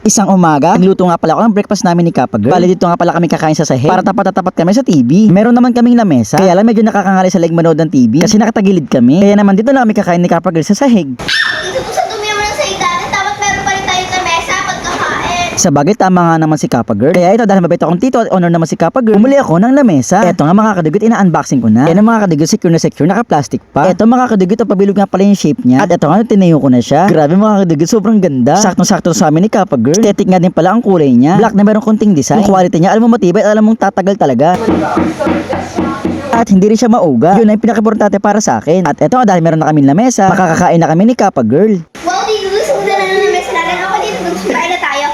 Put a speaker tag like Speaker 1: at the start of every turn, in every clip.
Speaker 1: Isang umaga, nagluto nga pala ako ng breakfast namin ni Kappa Girl. Bali dito nga pala kami kakain sa sahig para tapat-tapat kami sa TV. Meron naman kaming lamesa, kaya lang medyo nakakangali sa leg manood ng TV kasi nakatagilid kami. Kaya naman dito na kami kakain ni Kappa Girl sa sahig.
Speaker 2: Dito po sa dumi mo ng sahig natin, dapat meron pa rin tayo sa mesa pagkakain.
Speaker 1: Sa bagay, tama nga naman si Kappa Girl. Kaya ito, dahil mabait akong tito at honor naman si Kappa Girl, bumili ako ng lamesa. Eto nga mga kadugot, ina-unboxing ko na. Yan ang mga kadugot, secure, naka-plastic pa. Eto mga kadugot, pabilog nga pala yung shape niya. At eto nga, tinayo ko na siya. Grabe mga kadugot, sobrang ganda. Saktong-sakto sa amin ni Kappa Girl. Aesthetic nga din pala ang kulay niya. Black na meron konting design. Yung quality niya, alam mo matibay, alam mong tatagal talaga. At hindi rin siya mauga. Yun ay pinaka-importante para sa akin. At eto nga, dahil meron na kaming lamesa, makakakain na kami ni Kappa Girl.
Speaker 2: Wow, dito gusto na ng mesa natin. Ako dito, magsukain na tayo.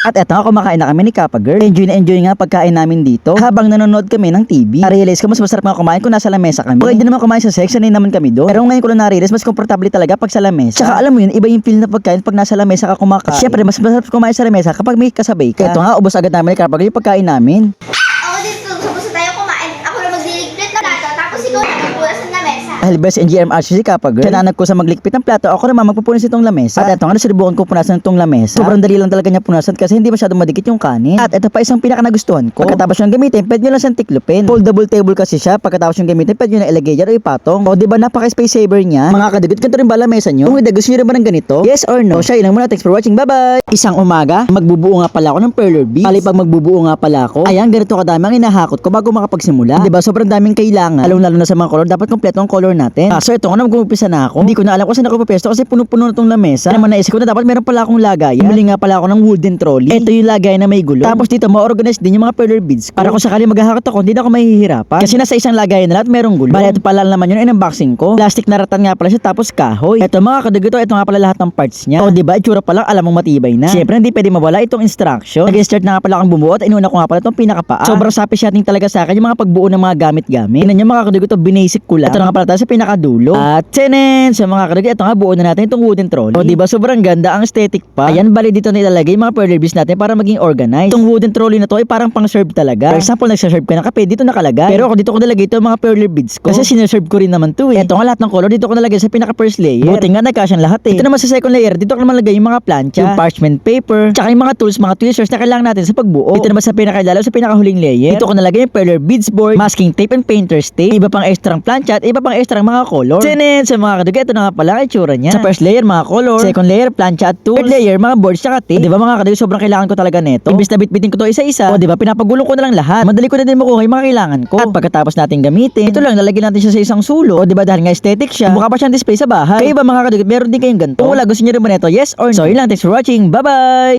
Speaker 1: At eto nga, kumakain na kami ni Kappa Girl. Enjoy na enjoy nga pagkain namin dito habang nanonood kami ng TV. Na-realize ko mas masarap nga kumain kung nasa lamesa kami. Okay din naman kumain sa section, naman kami doon. Pero ngayon ko lang na-realize mas komportable talaga pag sa lamesa. Tsaka alam mo yun, iba yung feel na pagkain pag nasa lamesa ka kumakain. Siyempre, mas masarap kumain sa lamesa kapag may kasabay ka. Eto nga, ubos agad namin ni Kappa Girl yung pagkain namin.
Speaker 2: Ako dito, gusto tayo kumain. Ako na magliligpit ng plato, tapos ikaw nagpupulas ng lamesa.
Speaker 1: Dahil best NGMR si Kappa Girl, siya na nagkusa maglikpit ng plato, ako naman magpupunas itong lamesa. At eto nga, nasubukan ko punasan itong lamesa. Sobrang dali lang talaga niya punasan kasi hindi masyadong madikit yung kanin. At ito pa isang pinaka nagustuhan ko. Pagkatapos yung gamitin, pwede nyo lang siyang tiklupin. Foldable table kasi siya. Pagkatapos yung gamitin, pwede nyo na ilagay dyan o ipatong. O diba napaka-space saver niya? Mga kadugot, ganito rin ba lamesa nyo? Kung hindi, gusto nyo rin ba ng ganito? Yes or no? Siya, yun lang muna. Thanks for watching. Bye-bye! Isang umaga, magbubuo nga pala ako ng perler beads. Bali, pag magbubuo nga pala ako, ayan, ganito kadami ang inahakot ko bago makapagsimula. Diba, sobrang daming kailangan. Lalo na sa mga color, dapat kompleto ang color natin. So ito nga na mag-umpisa na ako. Hindi ko na alam kung saan ako pupesto kasi puno-puno na tong lamesa. Naman naisip ko na dapat meron pala akong lagayan. Bumili nga pala ako ng wooden trolley. Ito yung lagayan na may gulong. Tapos dito ma-organize din yung mga perler beads ko. Para kung sakali maghahakot ako, hindi na ako mahihirapan. Kasi nasa isang lagayan na lahat merong gulong. Bali, ito pala naman yun ang unboxing ko. Plastic na ratan nga pala siya tapos kahoy. Ito mga kadugo, ito nga pala lahat ng parts niya. O diba, itsura pa lang alam mong matibay na. Siyempre hindi pwede mawala itong instruction. Nag-start na nga pala akong bumuo at inuna ko nga pala itong pinakapaa. Sobrang satisfying talaga sa akin yung mga pagbuo ng mga gamit-gamit. Tingnan niyo mga kadugo, ito binasic ko lang. Ito na nga pala tayo sa pinakadulo. At sa mga kadugo, ito nga buo na natin itong wooden trolley. O diba, sobrang ganda ang aesthetic pa. Ayan, bali dito na ilalagay yung mga perler beads natin para maging organized. Itong wooden trolley na to ay parang pang-serve talaga. For example, nagsaserve ka ng kape, dito nakalagay. Pero ako dito ko nalagay ito mga perler beads ko. Kasi sineserve ko rin naman to eh. Ito nga lahat ng color dito ko nalagay sa pinaka first layer. Buti nga nagkasyan lahat eh. Ito naman sa second layer, dito ko naman lagay yung mga plancha, yung parchment paper, tsaka yung mga tools, mga tweezers na kailangan natin sa pagbuo. Ito naman sa pinaka-ilalaw, sa pinaka-huling layer. Dito ko nalagay yung perler beads board, masking tape and painter's tape, iba pang extra plancha at iba pang extra mga color. Sa mga kadugo, ito na nga pala ang itsura niya. Sa first layer, mga color. Second layer, plancha at tools. Third layer, mga boards tsaka tape. Diba mga kadugo, sobrang kailangan ko talaga neto. Imbis na bitbitin ko to isa-isa, o diba, pinapagulong ko na lang lahat. Madali ko na din makuha yung mga kailangan ko. At pagkatapos natin gamitin, ito lang, lalagyan natin siya sa isang sulok. O diba, dahil nga aesthetic siya, mukha pa siyang display sa bahay. Kaya ba mga kadugo, meron din kayong ganito? Kung wala, gusto niyo rin ba neto? Yes or no? So yun lang, thanks for watching. Bye-bye!